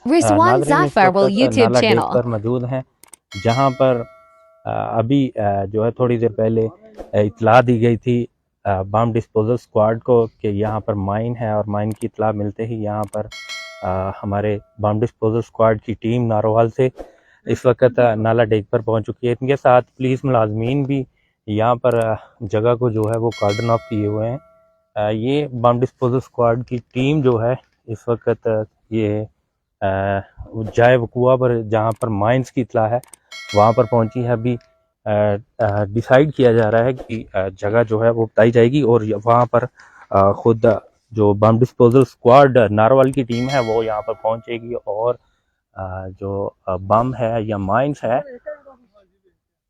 Rizwan नाज़रीन इस Zafar will वक्त YouTube नाला डेक channel. पर मौजूद हैं, जहां पर अभी जो है थोड़ी देर पहले इतला दी गई थी बम डिस्पोजल स्क्वाड को कि यहाँ पर माइन है, और माइन की इतला मिलते ही यहाँ पर हमारे बम डिस्पोजल स्क्वाड की टीम नारोवाल से इस वक्त नाला डेक पर पहुंच चुकी है। इनके साथ पुलिस मुलाजमीन भी यहाँ पर जगह को जो है वो कार्डन ऑफ किए हुए हैं। ये बम डिस्पोजल स्क्वाड की टीम जो है इस वक्त ये जाए वकुआ पर जहाँ पर माइंस की इतला है वहाँ पर पहुँची है। अभी डिसाइड किया जा रहा है कि जगह जो है वो बताई जाएगी, और वहाँ पर खुद जो बम डिस्पोजल स्क्वाड नारवाल की टीम है वो यहाँ पर पहुँचेगी, और जो बम है या माइंस है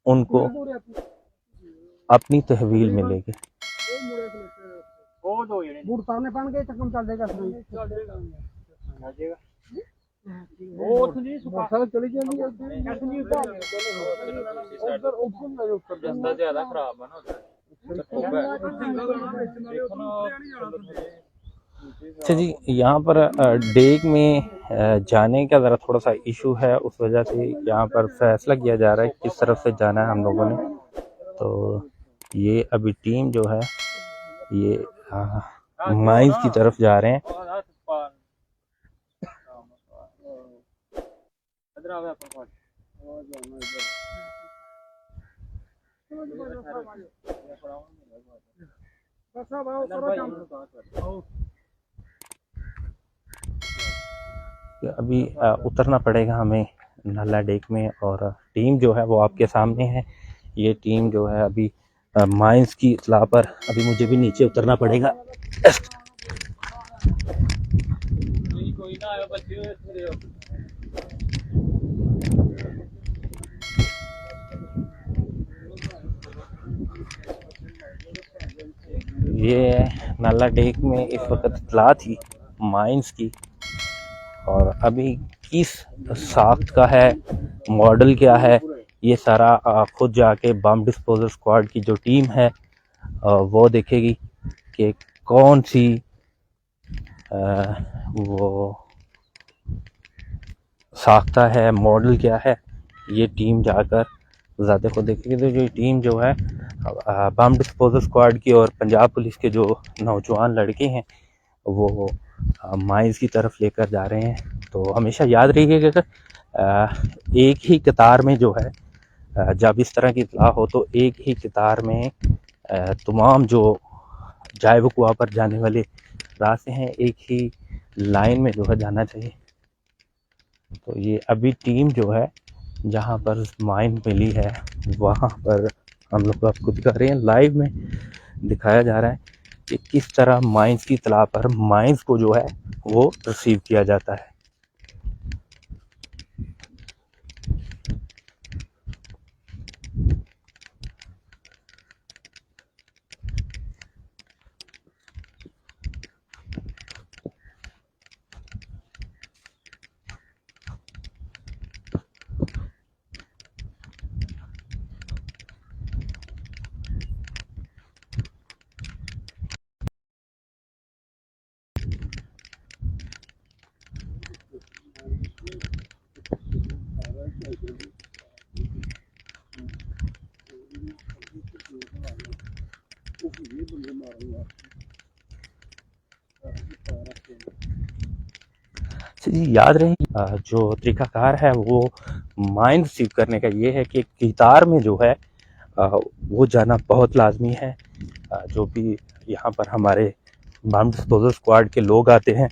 उनको अपनी तहवील मिलेगी। अच्छा जी, यहाँ पर डेक में जाने का ज़रा थोड़ा सा इशू है, उस वजह से यहाँ पर फैसला किया जा रहा है किस तरफ से जाना है हम लोगों ने। तो ये अभी टीम जो है ये माइंस की तरफ जा रहे हैं। अभी उतरना पड़ेगा हमें नाला डेक में, और टीम जो है वो आपके सामने है। ये टीम जो है अभी माइंस की इत्तला पर, अभी मुझे भी नीचे उतरना पड़ेगा। ये नाला डेक में इस वक्त इत्तला थी माइंस की, और अभी किस साख्त का है, मॉडल क्या है, ये सारा खुद जाके बम डिस्पोजल स्क्वाड की जो टीम है वो देखेगी कि कौन सी वो साख्ता है, मॉडल क्या है। ये टीम जाकर ज़्यादा को देखेगी। तो ये टीम जो है बम डिस्पोजल स्क्वाड की और पंजाब पुलिस के जो नौजवान लड़के हैं वो माइंस की तरफ लेकर जा रहे हैं। तो हमेशा याद रखिएगा कि एक ही कतार में जो है जब इस तरह की इत्तला हो तो एक ही कतार में तमाम जो जाए वकुआ पर जाने वाले रास्ते हैं एक ही लाइन में जो है जाना चाहिए। तो ये अभी टीम जो है जहाँ पर माइन मिली है वहाँ पर हम लोग आपको दिखा रहे हैं, लाइव में दिखाया जा रहा है कि किस तरह माइंस की इत्तला पर माइंस को जो है वो रिसीव किया जाता है। जी याद रहे जो तरीकाकार है वो माइन रिसीव करने का ये है कि कतार में जो है वो जाना बहुत लाजमी है। जो भी यहाँ पर हमारे बम डिस्पोजल स्क्वाड के लोग आते हैं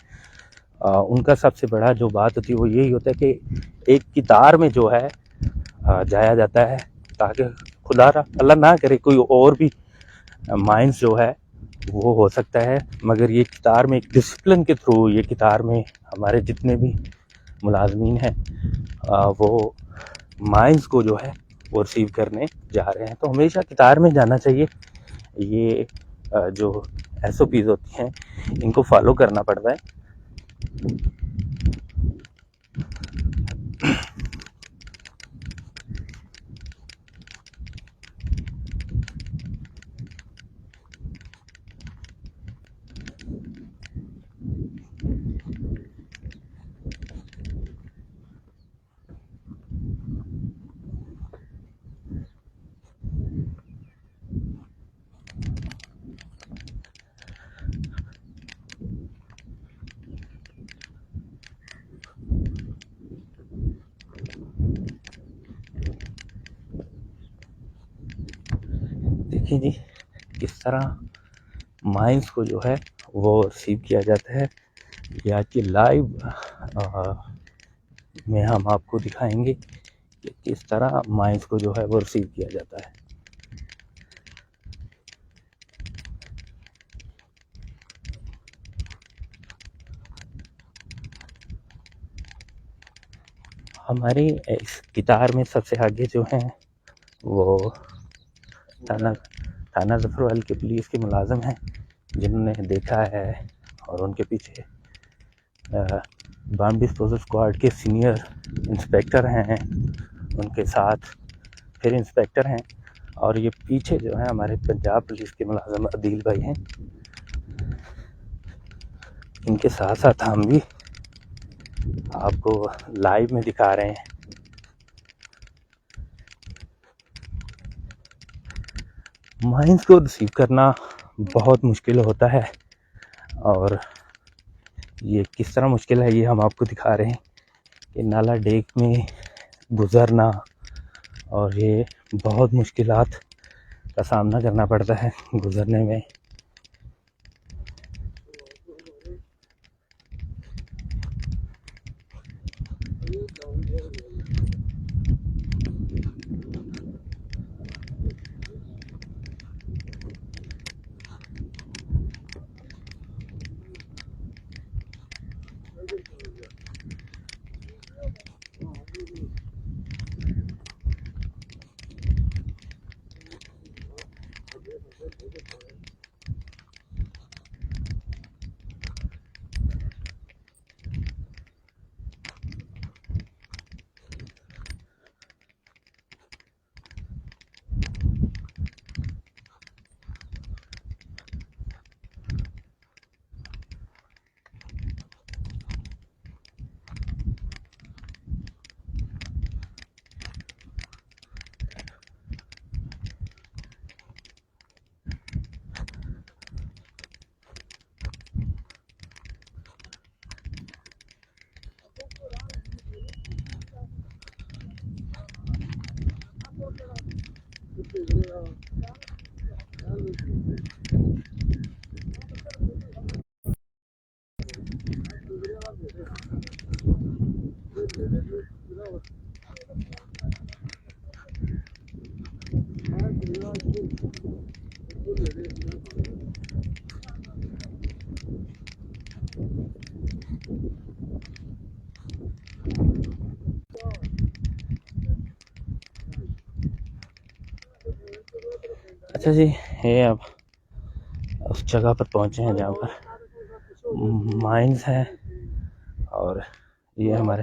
उनका सबसे बड़ा जो बात होती है वो यही होता है कि एक कतार में जो है जाया जाता है, ताकि खुदा अल्लाह ना करे कोई और भी माइंस जो है वो हो सकता है। मगर ये कतार में एक डिसिप्लिन के थ्रू ये कतार में हमारे जितने भी मुलाजमीन हैं वो माइंस को जो है वो रिसीव करने जा रहे हैं। तो हमेशा कतार में जाना चाहिए। ये जो SOPs होती हैं इनको फॉलो करना पड़ता है। देखिए जी किस तरह माइंस को जो है वो रिसीव किया जाता है। ये आज की लाइव में हम आपको दिखाएंगे कि किस तरह माइंस को जो है वो रिसीव किया जाता है। हमारी इस गिटार में सबसे आगे जो हैं वो थाना थाना ज़फ़रवाल के पुलिस के मुलाज़िम हैं, जिन्होंने देखा है और उनके पीछे बम डिस्पोजल स्क्वाड के सीनियर इंस्पेक्टर हैं, उनके साथ फिर इंस्पेक्टर हैं और ये पीछे जो है हमारे पंजाब पुलिस के मुलाज़िम अदील भाई हैं। इनके साथ साथ हम भी आपको लाइव में दिखा रहे हैं। माइंस को रिसीव करना बहुत मुश्किल होता है और ये किस तरह मुश्किल है ये हम आपको दिखा रहे हैं कि नाला डेक में गुज़रना, और ये बहुत मुश्किलात का सामना करना पड़ता है गुज़रने में। अच्छा जी, ये अब उस जगह पर पहुंचे हैं जहाँ पर माइंस है और ये हमारे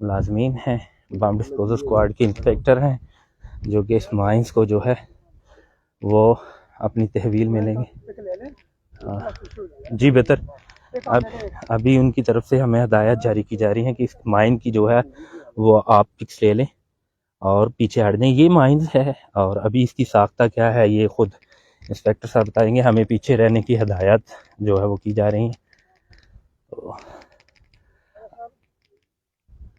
मुलाजमीन हैं, बम डिस्पोजल स्क्वाड के इंस्पेक्टर हैं, जो कि इस माइंस को जो है वो अपनी तहवील में लेंगे। जी बेहतर। अब अभी उनकी तरफ से हमें हदायत जारी की जा रही है कि इस माइन की जो है वो आप पिक्स ले लें और पीछे हट दें। ये माइंस है और अभी इसकी साख्ता क्या है ये खुद इंस्पेक्टर साहब बताएंगे। हमें पीछे रहने की हदायत जो है वो की जा रही है। तो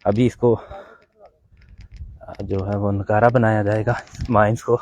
अभी इसको जो है वो नकारा बनाया जाएगा माइंस को।